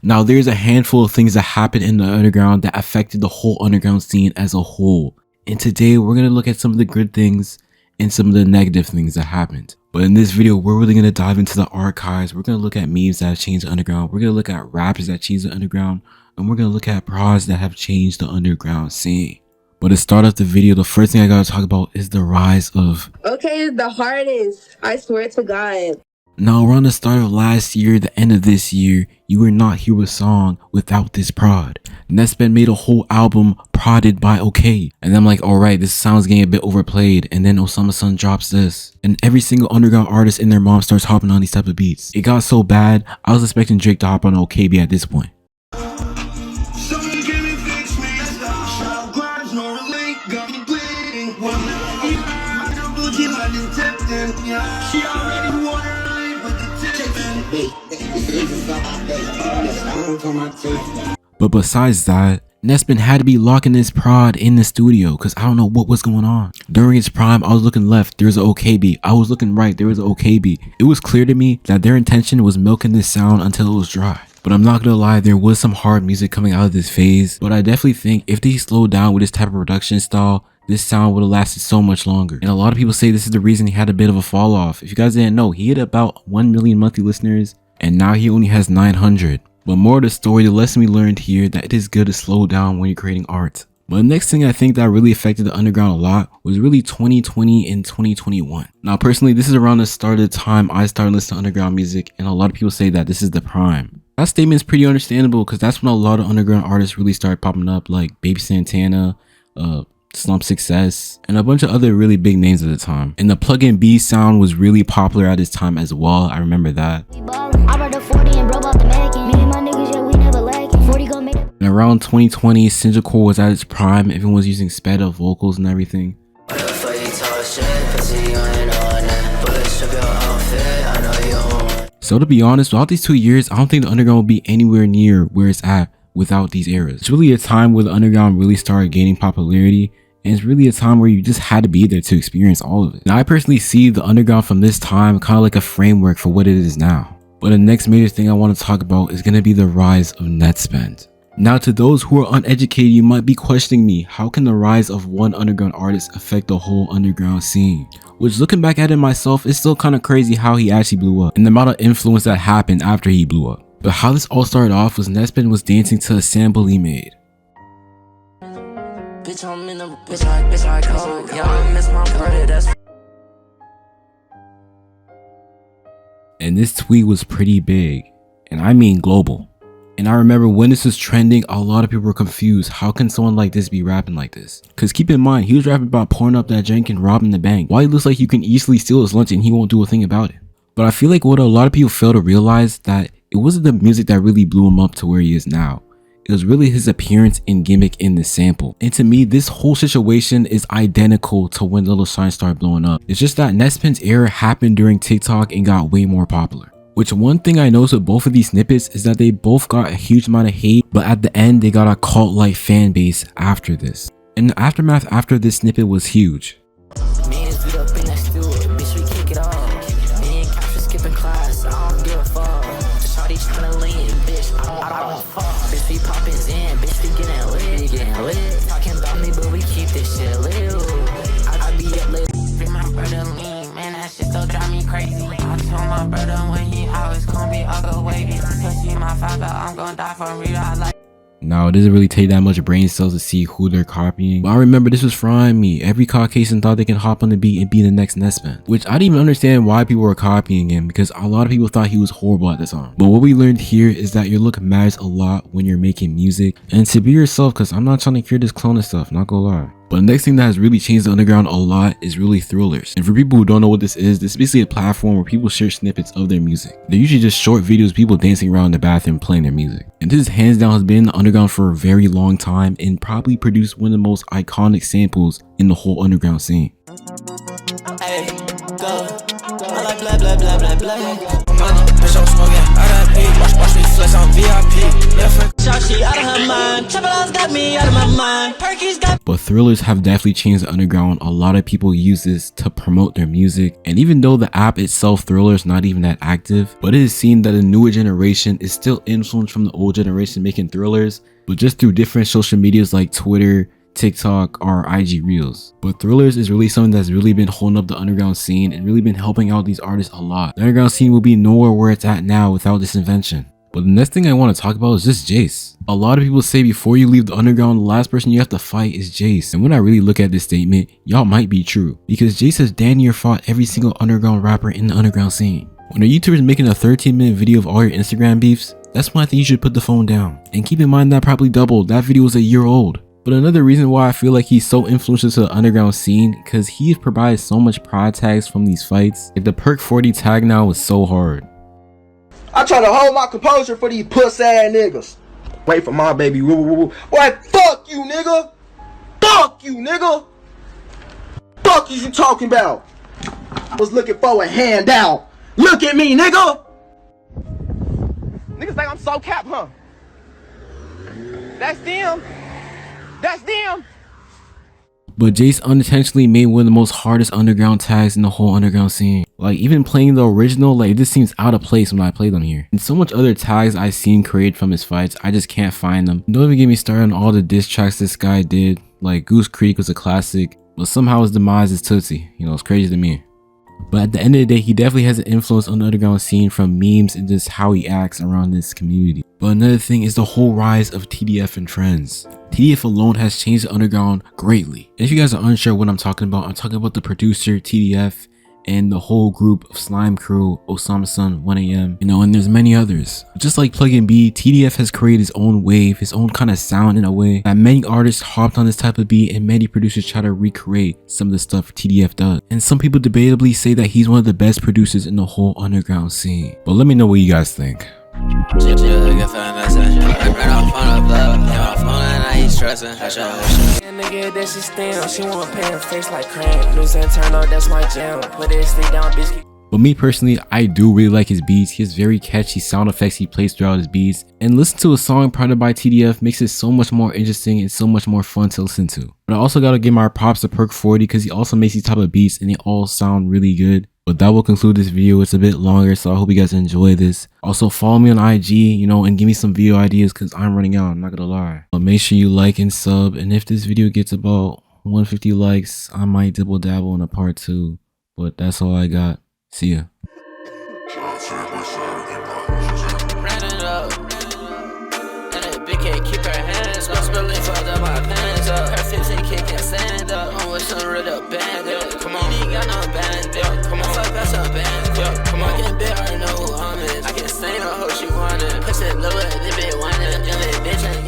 Now there's a handful of things that happened in the underground that affected the whole underground scene as a whole. And today we're going to look at some of the good things and some of the negative things that happened. But in this video, we're really going to dive into the archives. We're going to look at memes that have changed the underground. We're going to look at rappers that changed the underground. And we're going to look at prods that have changed the underground scene. But to start off the video, the first thing I got to talk about is the rise of... Okay, the hardest. I swear to God. Now around the start of last year, the end of this year, you will not hear a song without this prod. Nespen made a whole album prodded by OK. And I'm like, alright, this sounds getting a bit overplayed. And then Osama Sun drops this. And every single underground artist and their mom starts hopping on these type of beats. It got so bad, I was expecting Drake to hop on OKB at this point. But besides that, Nespen had to be locking this prod in the studio because I don't know what was going on. During its prime, I was looking left, there was an OKB. I was looking right, there was an OKB. It was clear to me that their intention was milking this sound until it was dry. But I'm not gonna lie, there was some hard music coming out of this phase. But I definitely think if they slowed down with this type of production style, this sound would have lasted so much longer. And a lot of people say this is the reason he had a bit of a fall off. If you guys didn't know, he had about 1 million monthly listeners and now he only has 900. But more of the story, the lesson we learned here that it is good to slow down when you're creating art. But the next thing I think that really affected the underground a lot was really 2020 and 2021. Now personally, this is around the start of the time I started listening to underground music, and a lot of people say that this is the prime. That statement is pretty understandable because that's when a lot of underground artists really started popping up, like Baby Santana, Slump Success, and a bunch of other really big names at the time. And the pluggnb sound was really popular at this time as well. I remember that. And around 2020, Sinjacore was at its prime. Everyone was using sped up vocals and everything. So to be honest, without these 2 years, I don't think the underground will be anywhere near where it's at without these eras. It's really a time where the underground really started gaining popularity, and it's really a time where you just had to be there to experience all of it. Now I personally see the underground from this time kind of like a framework for what it is now. But the next major thing I want to talk about is going to be the rise of net spend. Now to those who are uneducated, you might be questioning me, how can the rise of one underground artist affect the whole underground scene? Which, looking back at it myself, is still kind of crazy how he actually blew up and the amount of influence that happened after he blew up. But how this all started off was Nespen was dancing to a sample he made. And this tweet was pretty big, and I mean global. And I remember when this was trending, a lot of people were confused. How can someone like this be rapping like this? Because keep in mind, he was rapping about pouring up that jank and robbing the bank. Why it looks like you can easily steal his lunch and he won't do a thing about it. But I feel like what a lot of people fail to realize that it wasn't the music that really blew him up to where he is now. It was really his appearance and gimmick in the sample. And to me, this whole situation is identical to when Little Shine started blowing up. It's just that Nespen's era happened during TikTok and got way more popular. Which one thing I noticed with both of these snippets is that they both got a huge amount of hate, but at the end they got a cult-like fan base after this. And the aftermath after this snippet was huge. Now it doesn't really take that much brain cells to see who they're copying, but I remember this was frying me. Every Caucasian thought they can hop on the beat and be the next Nespen, which I didn't even understand why people were copying him because a lot of people thought he was horrible at the time. But what we learned here is that your look matters a lot when you're making music, and to be yourself, because I'm not trying to hear this cloning stuff, not gonna lie. But the next thing that has really changed the underground a lot is really thrillers. And for people who don't know what this is basically a platform where people share snippets of their music. They're usually just short videos of people dancing around in the bathroom playing their music. And this hands down has been in the underground for a very long time and probably produced one of the most iconic samples in the whole underground scene. Hey, go. I like blah blah blah blah blah. Money, bitch, I'm smoking. I got big, watch me flex on VIP. She out of her mind. Chapel's got me out of my mind. Perky's got. But thrillers have definitely changed the underground. A lot of people use this to promote their music, and even though the app itself, Thriller, is not even that active, but it is seen that the newer generation is still influenced from the old generation making thrillers, but just through different social medias like Twitter, TikTok, or IG Reels. But thrillers is really something that's really been holding up the underground scene and really been helping out these artists a lot. The underground scene will be nowhere where it's at now without this invention. But the next thing I want to talk about is just Jace. A lot of people say before you leave the underground, the last person you have to fight is Jace. And when I really look at this statement, y'all might be true. Because Jace has damn near fought every single underground rapper in the underground scene. When a YouTuber is making a 13-minute video of all your Instagram beefs, that's when I think you should put the phone down. And keep in mind that probably doubled. That video was a year old. But another reason why I feel like he's so influential to the underground scene, because he's provided so much pride tags from these fights. Like the Perk 40 tag now was so hard. I try to hold my composure for these puss ass niggas. Wait for my baby. Woo, woo, woo. Boy, fuck you, nigga. Fuck you, nigga. Fuck is you talking about? I was looking for a handout. Look at me, nigga. Niggas think I'm so cap, huh? That's them. That's them. But Jace unintentionally made one of the most hardest underground tags in the whole underground scene. Like even playing the original, like this seems out of place when I play them here. And so much other tags I've seen created from his fights, I just can't find them. Don't even get me started on all the diss tracks this guy did. Like Goose Creek was a classic, but somehow his demise is Tootsie. You know, it's crazy to me. But at the end of the day, he definitely has an influence on the underground scene from memes and just how he acts around this community. But another thing is the whole rise of TDF and friends. TDF alone has changed the underground greatly. And if you guys are unsure what I'm talking about the producer TDF and the whole group of Slime Crew, Osama Sun, 1AM, you know, and there's many others. Just like pluggnb, TDF has created his own wave, his own kind of sound in a way that many artists hopped on this type of beat and many producers try to recreate some of the stuff TDF does. And some people debatably say that he's one of the best producers in the whole underground scene. But let me know what you guys think. Nigga, that's his stem. She wanna pay her face like cramp. New Santana, that's my jam. Put it stay down, bitch. But me personally, I do really like his beats. He has very catchy sound effects he plays throughout his beats. And listen to a song produced by TDF makes it so much more interesting and so much more fun to listen to. But I also gotta give my props to Perk 40 because he also makes these type of beats and they all sound really good. But that will conclude this video. It's a bit longer, so I hope you guys enjoy this. Also follow me on IG, you know, and give me some video ideas because I'm running out, I'm not gonna lie. But make sure you like and sub, and if this video gets about 150 likes, I might dibble dabble in a part 2. But that's all I got. See ya. Come on, get bit, I know who I'm in. I can sing, I hope she want it. Push it lower, a little bit,